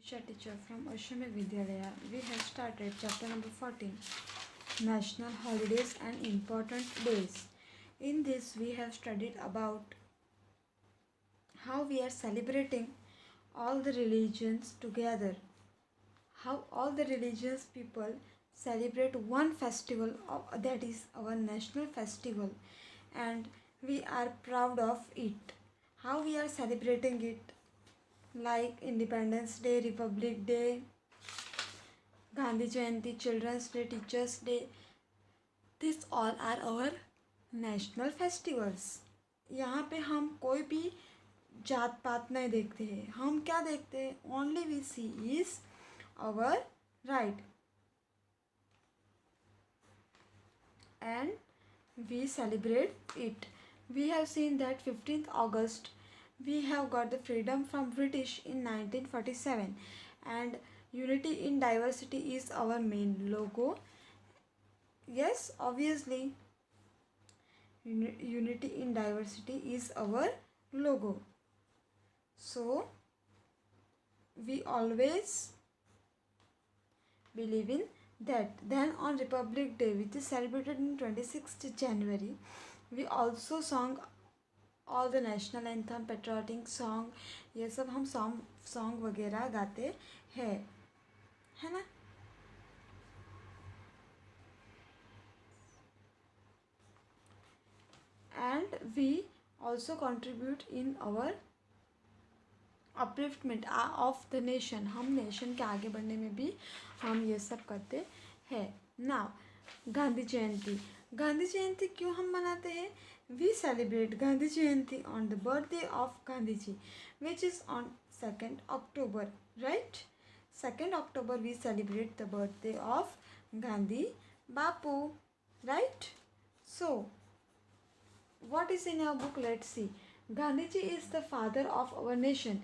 Diksha teacher from Ashramik Vidyalaya. We have started chapter number 14, National Holidays and Important Days. In this, we have studied about how we are celebrating all the religions together, how all the religious people celebrate one festival that is our national festival, and we are proud of it. How we are celebrating it, like Independence Day, Republic Day, Gandhi Jayanti, Children's Day, Teachers Day. These all are our national festivals. यहाँ पे हम कोई भी जात पात नहीं देखते हैं. हम क्या देखते हैं? Only we see is our right, and we celebrate it. We have seen that 15th August we have got the freedom from British in 1947, and unity in diversity is our main logo. Yes, obviously, unity in diversity is our logo. So, we always believe in that. Then on Republic Day, which is celebrated in 26th January, we also sang all the national anthem, patriotic song. ये सब हम song वगैरह गाते हैं, है ना. And we also contribute in our upliftment of the nation. हम nation के आगे बढ़ने में भी हम ये सब करते हैं. Now, गांधी जयंती. गांधी जयंती क्यों हम मनाते हैं? We celebrate Gandhi Jayanti on the birthday of Gandhiji, which is on 2nd October, right? 2nd October we celebrate the birthday of Gandhi Bapu, right? So, what is in our book? Let's see. Gandhiji is the father of our nation.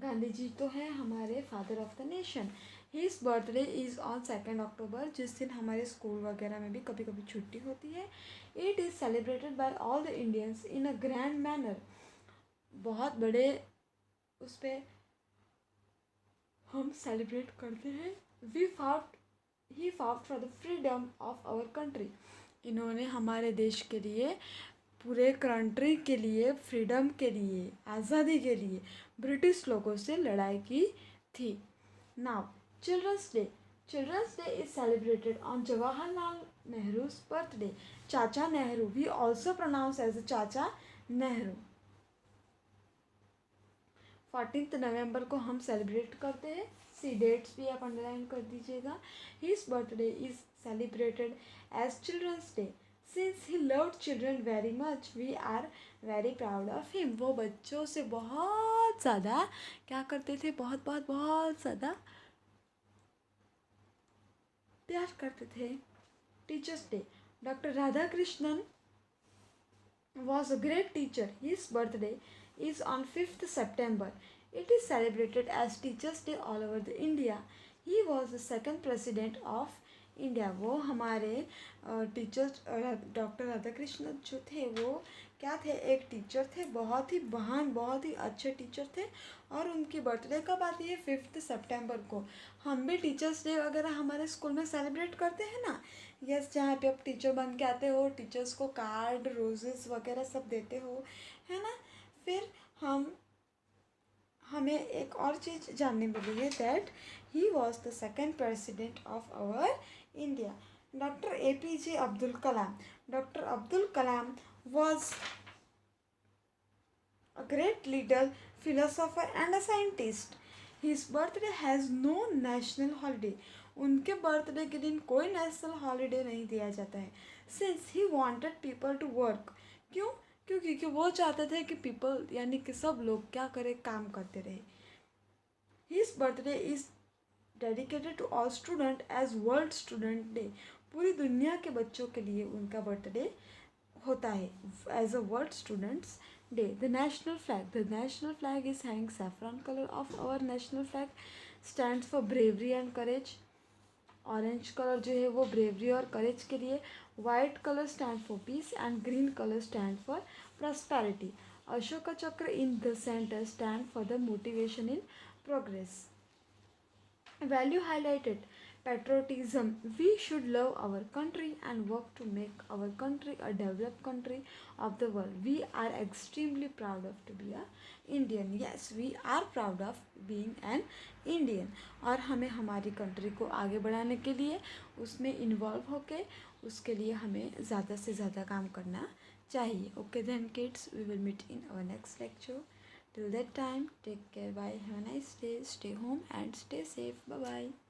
Gandhi तो है हमारे father of the nation. His birthday is on 2nd October, जिस दिन हमारे school वगैरह में भी कभी कभी छुट्टी होती है. It is celebrated by all the Indians in a grand manner. बहुत बड़े उस पर हम सेलिब्रेट करते हैं. He fought for the freedom of our country. इन्होंने हमारे देश के लिए, पूरे कंट्री के लिए, फ्रीडम के लिए, आज़ादी के लिए ब्रिटिश लोगों से लड़ाई की थी. Now, children's day. Children's day is celebrated on Jawaharlal Nehru's birthday. Chacha Nehru, we also pronounce as Chacha Nehru. 14th नवंबर को हम सेलिब्रेट करते हैं. सी डेट्स भी आप अंडरलाइन कर दीजिएगा. His birthday is celebrated as Children's Day. Since he loved children very much, we are very proud of him. वो बच्चों से बहुत ज़्यादा क्या करते थे? बहुत बहुत बहुत ज़्यादा प्यार करते थे. Teachers day. Doctor Radha Krishnan was a great teacher. His birthday is on 5th September. It is celebrated as Teachers Day all over the India. He was the second president of India. वो हमारे टीचर डॉक्टर राधा कृष्णन जो थे वो क्या थे? एक teacher थे, बहुत ही महान, बहुत ही अच्छे टीचर थे. और उनकी बर्थडे कब आती है? 5th सितंबर को. हम भी टीचर्स डे वगैरह हमारे स्कूल में सेलिब्रेट करते हैं ना. यस, जहाँ पे आप टीचर बन के आते हो, टीचर्स को कार्ड, रोजेस वगैरह सब देते हो, है ना. फिर हमें एक और चीज़ जानने मिली है that he was the second president of our India. Doctor APJ Abdul Kalam. Doctor Abdul Kalam was a great leader, philosopher and a scientist. His birthday has no national holiday. उनके बर्थडे के दिन कोई नेशनल हॉलीडे नहीं दिया जाता है. Since he wanted people to work. क्यों? क्योंकि वो चाहते थे कि पीपल यानी कि सब लोग क्या करें? काम करते रहे. His birthday is dedicated to all students as World Student Day. पूरी दुनिया के बच्चों के लिए उनका बर्थडे होता है as a World Students Day. The national flag. The national flag is having saffron color of our national flag. Stands for bravery and courage. Orange colour जो है वो ब्रेवरी और करेज के लिए. White colour stand for peace and green colour stand for prosperity. Ashoka Chakra in the centre stand for the motivation in progress. Value highlighted patriotism. We should love our country and work to make our country a developed country of the world. We are extremely proud of to be a Indian. Yes, we are proud of being an Indian. और हमें हमारी country को आगे बढ़ाने के लिए उसमें involve होके उसके लिए हमें ज़्यादा से ज़्यादा काम करना चाहिए. Okay then kids, we will meet in our next lecture. Till that time, take care. Bye. Have a nice day. Stay home and stay safe. Bye bye.